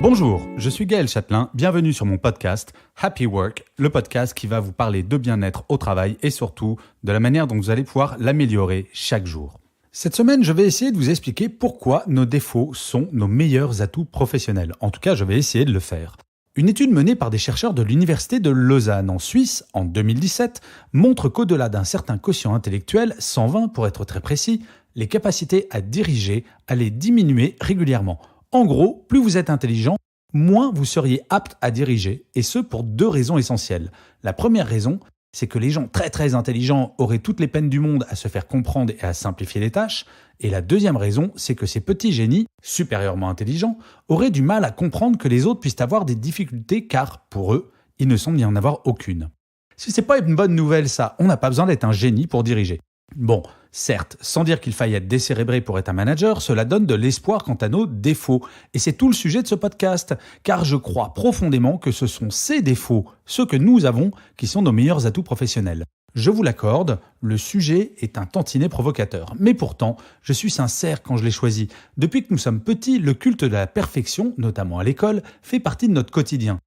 Bonjour, je suis Gaël Châtelain, bienvenue sur mon podcast Happy Work, le podcast qui va vous parler de bien-être au travail et surtout de la manière dont vous allez pouvoir l'améliorer chaque jour. Cette semaine, je vais essayer de vous expliquer pourquoi nos défauts sont nos meilleurs atouts professionnels. En tout cas, je vais essayer de le faire. Une étude menée par des chercheurs de l'Université de Lausanne en Suisse en 2017 montre qu'au-delà d'un certain quotient intellectuel, 120 pour être très précis, les capacités à diriger allaient diminuer régulièrement. En gros, plus vous êtes intelligent, moins vous seriez apte à diriger, et ce pour deux raisons essentielles. La première raison, c'est que les gens très intelligents auraient toutes les peines du monde à se faire comprendre et à simplifier les tâches. Et la deuxième raison, c'est que ces petits génies, supérieurement intelligents, auraient du mal à comprendre que les autres puissent avoir des difficultés car, pour eux, il ne semble y en avoir aucune. Si c'est pas une bonne nouvelle ça, on n'a pas besoin d'être un génie pour diriger. Bon, certes, sans dire qu'il faille être décérébré pour être un manager, cela donne de l'espoir quant à nos défauts. Et c'est tout le sujet de ce podcast, car je crois profondément que ce sont ces défauts, ceux que nous avons, qui sont nos meilleurs atouts professionnels. Je vous l'accorde, le sujet est un tantinet provocateur. Mais pourtant, je suis sincère quand je l'ai choisi. Depuis que nous sommes petits, le culte de la perfection, notamment à l'école, fait partie de notre quotidien.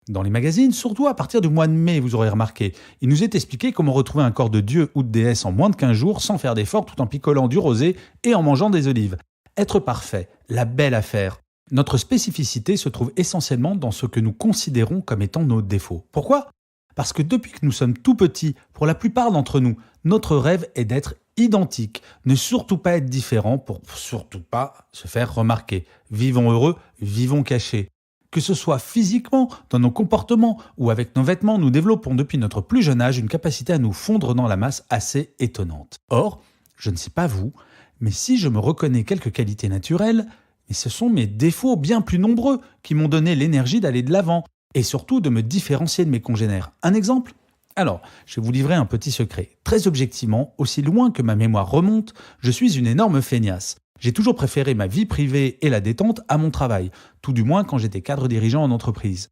Dans les magazines, surtout à partir du mois de mai, vous aurez remarqué, il nous est expliqué comment retrouver un corps de dieu ou de déesse en moins de 15 jours sans faire d'efforts tout en picolant du rosé et en mangeant des olives. Être parfait, la belle affaire. Notre spécificité se trouve essentiellement dans ce que nous considérons comme étant nos défauts. Pourquoi ? Parce que depuis que nous sommes tout petits, pour la plupart d'entre nous, notre rêve est d'être identique, ne surtout pas être différent pour surtout pas se faire remarquer. Vivons heureux, vivons cachés. Que ce soit physiquement, dans nos comportements ou avec nos vêtements, nous développons depuis notre plus jeune âge une capacité à nous fondre dans la masse assez étonnante. Or, je ne sais pas vous, mais si je me reconnais quelques qualités naturelles, mais ce sont mes défauts bien plus nombreux qui m'ont donné l'énergie d'aller de l'avant et surtout de me différencier de mes congénères. Un exemple ? Alors, je vais vous livrer un petit secret. Très objectivement, aussi loin que ma mémoire remonte, je suis une énorme feignasse. J'ai toujours préféré ma vie privée et la détente à mon travail, tout du moins quand j'étais cadre dirigeant en entreprise.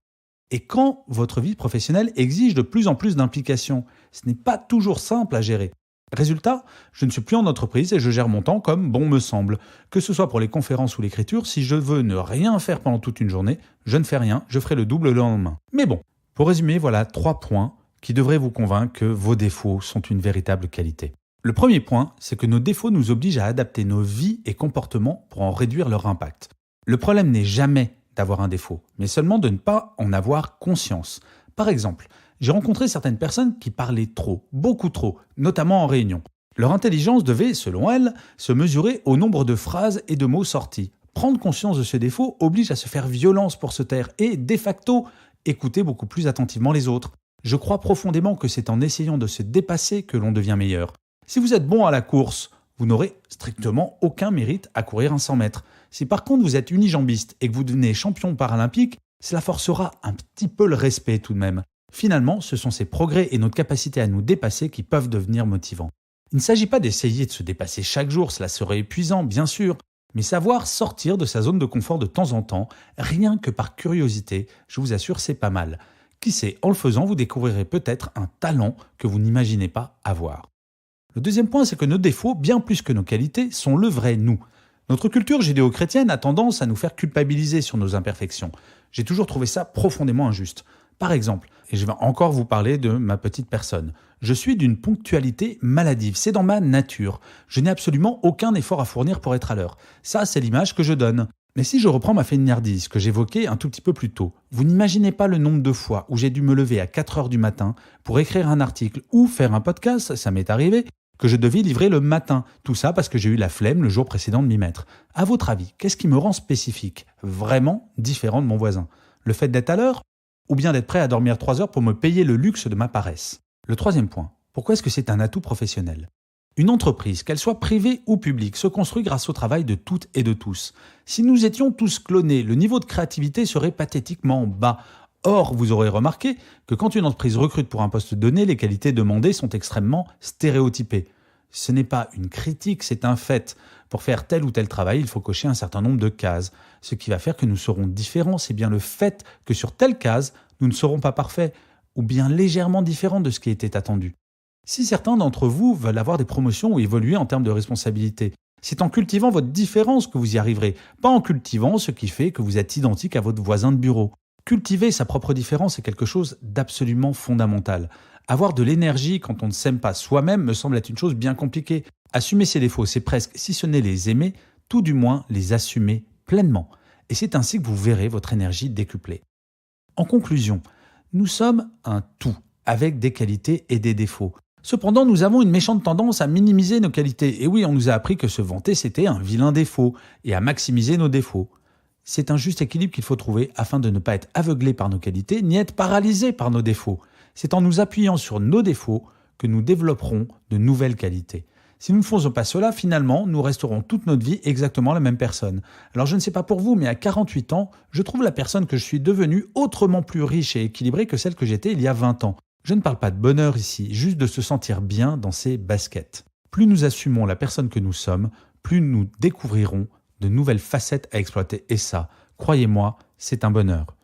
Et quand votre vie professionnelle exige de plus en plus d'implications, ce n'est pas toujours simple à gérer. Résultat, je ne suis plus en entreprise et je gère mon temps comme bon me semble. Que ce soit pour les conférences ou l'écriture, si je veux ne rien faire pendant toute une journée, je ne fais rien, je ferai le double le lendemain. Mais bon, pour résumer, voilà 3 points qui devraient vous convaincre que vos défauts sont une véritable qualité. Le premier point, c'est que nos défauts nous obligent à adapter nos vies et comportements pour en réduire leur impact. Le problème n'est jamais d'avoir un défaut, mais seulement de ne pas en avoir conscience. Par exemple, j'ai rencontré certaines personnes qui parlaient trop, beaucoup trop, notamment en réunion. Leur intelligence devait, selon elles, se mesurer au nombre de phrases et de mots sortis. Prendre conscience de ce défaut oblige à se faire violence pour se taire et, de facto, écouter beaucoup plus attentivement les autres. Je crois profondément que c'est en essayant de se dépasser que l'on devient meilleur. Si vous êtes bon à la course, vous n'aurez strictement aucun mérite à courir un 100 mètres. Si par contre vous êtes unijambiste et que vous devenez champion paralympique, cela forcera un petit peu le respect tout de même. Finalement, ce sont ces progrès et notre capacité à nous dépasser qui peuvent devenir motivants. Il ne s'agit pas d'essayer de se dépasser chaque jour, cela serait épuisant bien sûr, mais savoir sortir de sa zone de confort de temps en temps, rien que par curiosité, je vous assure c'est pas mal. Qui sait, en le faisant, vous découvrirez peut-être un talent que vous n'imaginez pas avoir. Le deuxième point, c'est que nos défauts, bien plus que nos qualités, sont le vrai nous. Notre culture judéo-chrétienne a tendance à nous faire culpabiliser sur nos imperfections. J'ai toujours trouvé ça profondément injuste. Par exemple, et je vais encore vous parler de ma petite personne, je suis d'une ponctualité maladive, c'est dans ma nature. Je n'ai absolument aucun effort à fournir pour être à l'heure. Ça, c'est l'image que je donne. Mais si je reprends ma fainéantise que j'évoquais un tout petit peu plus tôt, vous n'imaginez pas le nombre de fois où j'ai dû me lever à 4 heures du matin pour écrire un article ou faire un podcast, ça m'est arrivé, que je devais livrer le matin. Tout ça parce que j'ai eu la flemme le jour précédent de m'y mettre. À votre avis, qu'est-ce qui me rend spécifique, vraiment différent de mon voisin ? Le fait d'être à l'heure ? Ou bien d'être prêt à dormir 3 heures pour me payer le luxe de ma paresse ? Le troisième point, pourquoi est-ce que c'est un atout professionnel ? Une entreprise, qu'elle soit privée ou publique, se construit grâce au travail de toutes et de tous. Si nous étions tous clonés, le niveau de créativité serait pathétiquement bas. Or, vous aurez remarqué que quand une entreprise recrute pour un poste donné, les qualités demandées sont extrêmement stéréotypées. Ce n'est pas une critique, c'est un fait. Pour faire tel ou tel travail, il faut cocher un certain nombre de cases. Ce qui va faire que nous serons différents, c'est bien le fait que sur telle case, nous ne serons pas parfaits, ou bien légèrement différents de ce qui était attendu. Si certains d'entre vous veulent avoir des promotions ou évoluer en termes de responsabilité, C'est en cultivant votre différence que vous y arriverez, pas en cultivant ce qui fait que vous êtes identique à votre voisin de bureau. Cultiver sa propre différence est quelque chose d'absolument fondamental. Avoir de l'énergie quand on ne s'aime pas soi-même me semble être une chose bien compliquée. Assumer ses défauts, c'est presque, si ce n'est les aimer, tout du moins les assumer pleinement. Et c'est ainsi que vous verrez votre énergie décuplée. En conclusion, nous sommes un tout, avec des qualités et des défauts. Cependant, nous avons une méchante tendance à minimiser nos qualités. Et oui, on nous a appris que se vanter, c'était un vilain défaut, et à maximiser nos défauts. C'est un juste équilibre qu'il faut trouver afin de ne pas être aveuglé par nos qualités, ni être paralysé par nos défauts. C'est en nous appuyant sur nos défauts que nous développerons de nouvelles qualités. Si nous ne faisons pas cela, finalement, nous resterons toute notre vie exactement la même personne. Alors je ne sais pas pour vous, mais à 48 ans, je trouve la personne que je suis devenue autrement plus riche et équilibrée que celle que j'étais il y a 20 ans. Je ne parle pas de bonheur ici, juste de se sentir bien dans ses baskets. Plus nous assumons la personne que nous sommes, plus nous découvrirons de nouvelles facettes à exploiter. Et ça, croyez-moi, c'est un bonheur.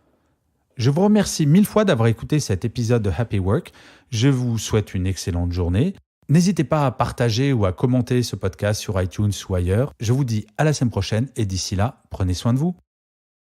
Je vous remercie 1000 fois d'avoir écouté cet épisode de Happy Work. Je vous souhaite une excellente journée. N'hésitez pas à partager ou à commenter ce podcast sur iTunes ou ailleurs. Je vous dis à la semaine prochaine et d'ici là, prenez soin de vous.